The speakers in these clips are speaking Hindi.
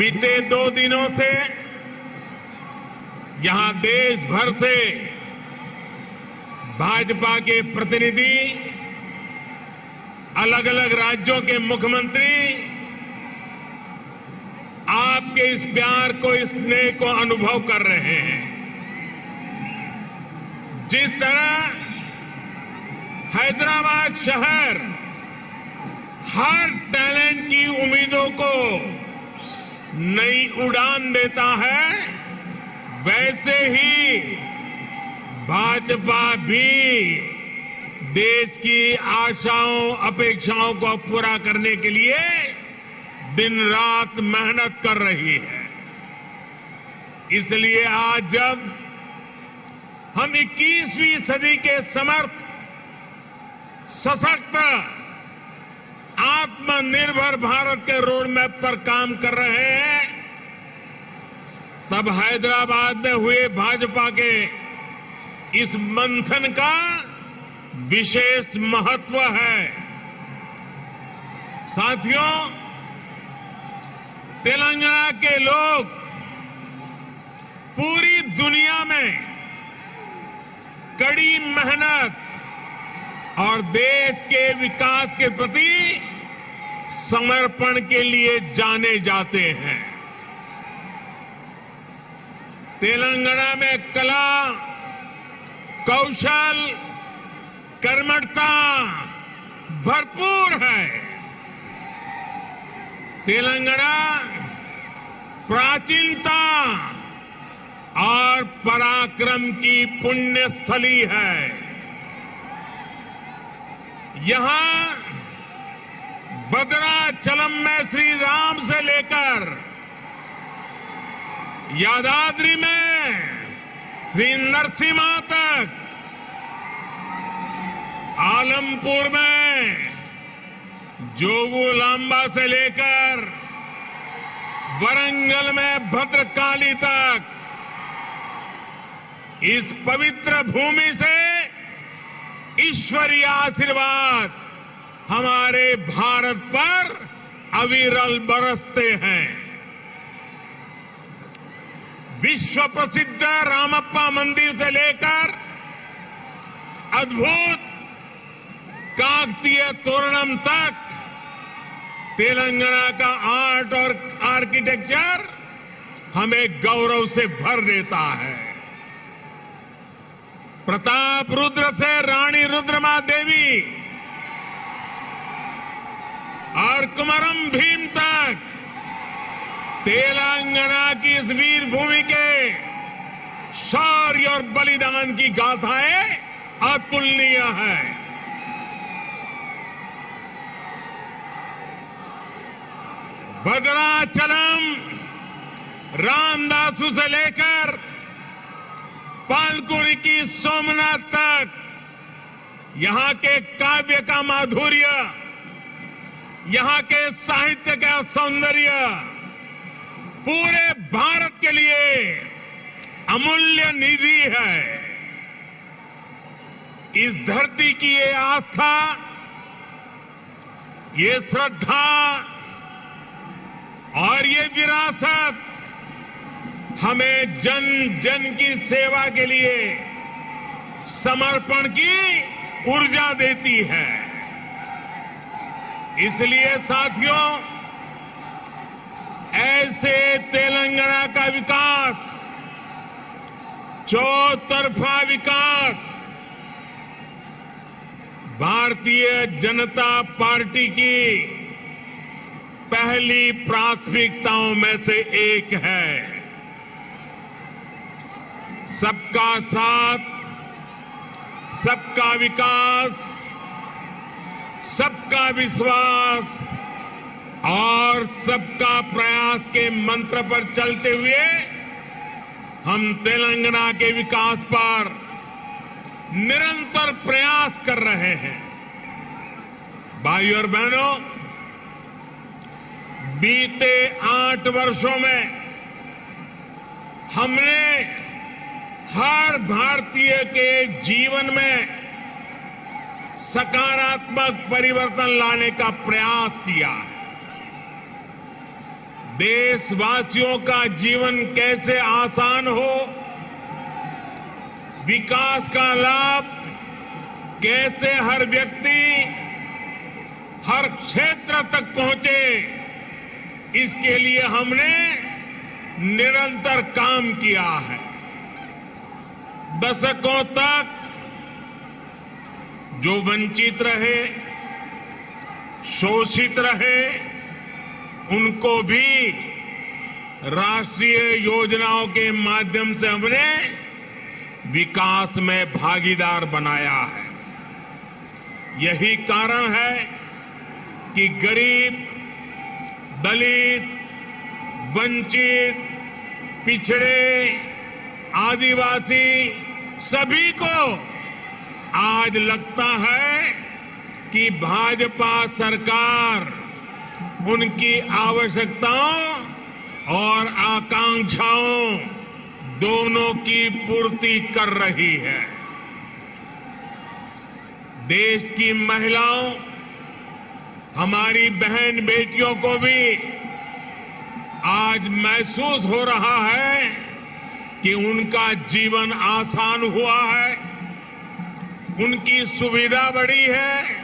बीते 2 दिनों से यहां देश भर से भाजपा के प्रतिनिधि, अलग अलग राज्यों के मुख्यमंत्री आपके इस प्यार को, इस स्नेह को अनुभव कर रहे हैं। जिस तरह हैदराबाद शहर हर टैलेंट की उम्मीदों को नई उड़ान देता है, वैसे ही भाजपा भी देश की आशाओं, अपेक्षाओं को पूरा करने के लिए दिन रात मेहनत कर रही है। इसलिए आज जब हम 21वीं सदी के समर्थ, सशक्त, आत्मनिर्भर भारत के रोड मैप पर काम कर रहे हैं, तब हैदराबाद में हुए भाजपा के इस मंथन का विशेष महत्व है। साथियों, तेलंगाना के लोग पूरी दुनिया में कड़ी मेहनत और देश के विकास के प्रति समर्पण के लिए जाने जाते हैं। तेलंगाना में कला, कौशल, कर्मठता भरपूर है। तेलंगाना प्राचीनता और पराक्रम की पुण्य स्थली है। यहां भद्राचलम में श्री राम से लेकर यादाद्री में श्री नरसिम्हा तक, आलमपुर में जोगुलांबा से लेकर वरंगल में भद्रकाली तक, इस पवित्र भूमि से ईश्वरीय आशीर्वाद हमारे भारत पर अविरल बरसते हैं। विश्व प्रसिद्ध रामप्पा मंदिर से लेकर अद्भुत काकतीय तोरणम तक तेलंगाना का आर्ट और आर्किटेक्चर हमें गौरव से भर देता है। प्रताप रुद्र से रानी रुद्रमा देवी और कुमरम भीम तक तेलंगाना की इस वीर भूमि के शौर्य और बलिदान की गाथाएं अतुलनीय है। भद्राचलम, रामदासु से लेकर पालकुरी की सोमनाथ तक यहां के काव्य का माधुर्य, यहां के साहित्य का सौंदर्य पूरे भारत के लिए अमूल्य निधि है। इस धरती की ये आस्था, ये श्रद्धा और ये विरासत हमें जन जन की सेवा के लिए समर्पण की ऊर्जा देती है। इसलिए साथियों, ऐसे तेलंगाना का विकास, चौतरफा विकास भारतीय जनता पार्टी की पहली प्राथमिकताओं में से एक है। सबका साथ, सबका विकास, सबका विश्वास और सबका प्रयास के मंत्र पर चलते हुए हम तेलंगाना के विकास पर निरंतर प्रयास कर रहे हैं। भाइयों और बहनों, बीते 8 वर्षों में हमने हर भारतीय के जीवन में सकारात्मक परिवर्तन लाने का प्रयास किया है। देशवासियों का जीवन कैसे आसान हो, विकास का लाभ कैसे हर व्यक्ति, हर क्षेत्र तक पहुंचे, इसके लिए हमने निरंतर काम किया है। दशकों तक जो वंचित रहे, शोषित रहे, उनको भी राष्ट्रीय योजनाओं के माध्यम से हमने विकास में भागीदार बनाया है। यही कारण है कि गरीब, दलित, वंचित, पिछड़े, आदिवासी सभी को आज लगता है कि भाजपा सरकार उनकी आवश्यकताओं और आकांक्षाओं दोनों की पूर्ति कर रही है। देश की महिलाओं, हमारी बहन बेटियों को भी आज महसूस हो रहा है कि उनका जीवन आसान हुआ है, उनकी सुविधा बढ़ी है।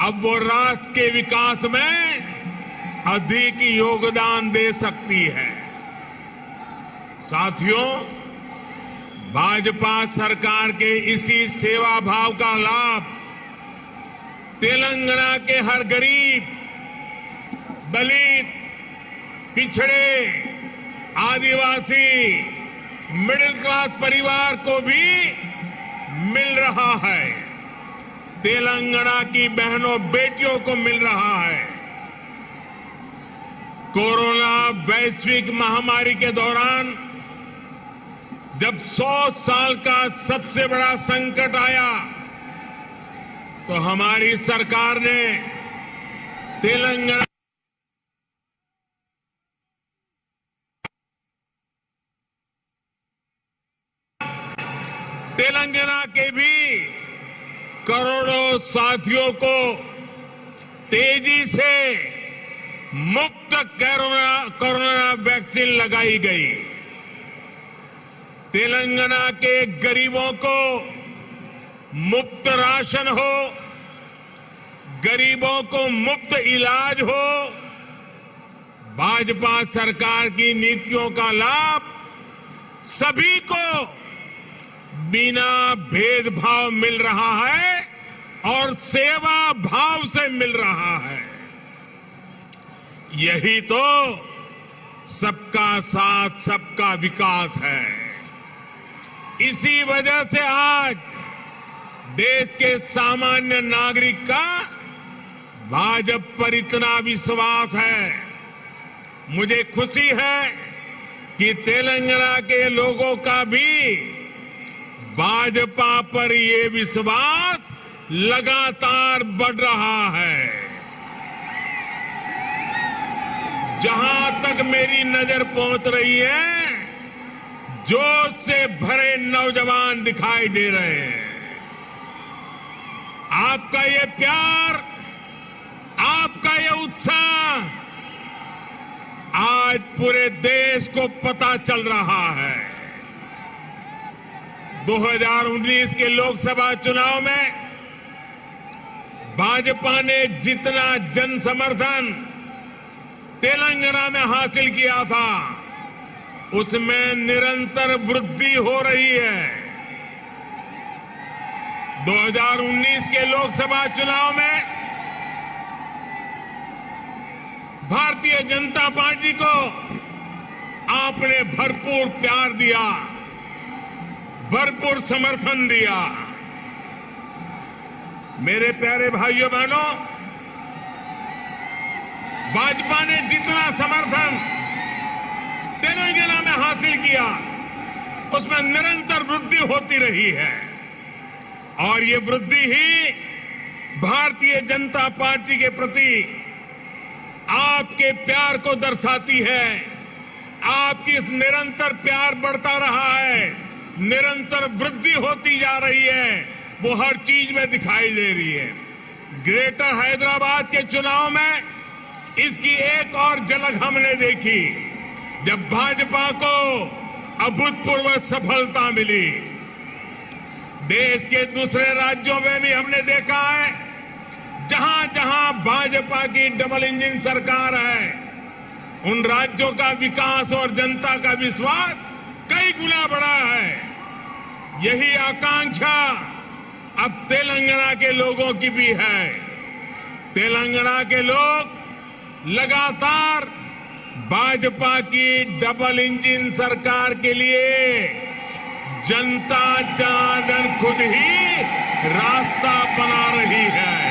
अब वो राष्ट्र के विकास में अधिक योगदान दे सकती है। साथियों, भाजपा सरकार के इसी सेवा भाव का लाभ तेलंगाना के हर गरीब, दलित, पिछड़े, आदिवासी, मिडिल क्लास परिवार को भी मिल रहा है। तेलंगाना की बहनों बेटियों को मिल रहा है। कोरोना वैश्विक महामारी के दौरान जब 100 साल का सबसे बड़ा संकट आया तो हमारी सरकार ने तेलंगाना के भी करोड़ों साथियों को तेजी से मुफ्त कोरोना वैक्सीन लगाई गई। तेलंगाना के गरीबों को मुफ्त राशन हो, गरीबों को मुफ्त इलाज हो। भाजपा सरकार की नीतियों का लाभ सभी को बिना भेदभाव मिल रहा है और सेवा भाव से मिल रहा है। यही तो सबका साथ, सबका विकास है। इसी वजह से आज देश के सामान्य नागरिक का भाजपा पर इतना विश्वास है। मुझे खुशी है कि तेलंगाना के लोगों का भी भाजपा पर ये विश्वास लगातार बढ़ रहा है। जहां तक मेरी नजर पहुंच रही है, जोश से भरे नौजवान दिखाई दे रहे हैं। आपका ये प्यार, आपका ये उत्साह आज पूरे देश को पता चल रहा है। 2019 के लोकसभा चुनाव में भाजपा ने जितना जन समर्थन तेलंगाना में हासिल किया था, उसमें निरंतर वृद्धि हो रही है। 2019 के लोकसभा चुनाव में भारतीय जनता पार्टी को आपने भरपूर प्यार दिया, भरपूर समर्थन दिया। मेरे प्यारे भाइयों बहनों, भाजपा ने जितना समर्थन तेलंगाना में हासिल किया, उसमें निरंतर वृद्धि होती रही है। और ये वृद्धि ही भारतीय जनता पार्टी के प्रति आपके प्यार को दर्शाती है। आपकी इस निरंतर प्यार बढ़ता रहा है, निरंतर वृद्धि होती जा रही है, वो हर चीज में दिखाई दे रही है। ग्रेटर हैदराबाद के चुनाव में इसकी एक और झलक हमने देखी जब भाजपा को अभूतपूर्व सफलता मिली। देश के दूसरे राज्यों में भी हमने देखा है, जहां जहां भाजपा की डबल इंजन सरकार है, उन राज्यों का विकास और जनता का विश्वास कई गुना बढ़ा है। यही आकांक्षा अब तेलंगाना के लोगों की भी है। तेलंगाना के लोग लगातार भाजपा की डबल इंजन सरकार के लिए जनता जनार्दन खुद ही रास्ता बना रही है।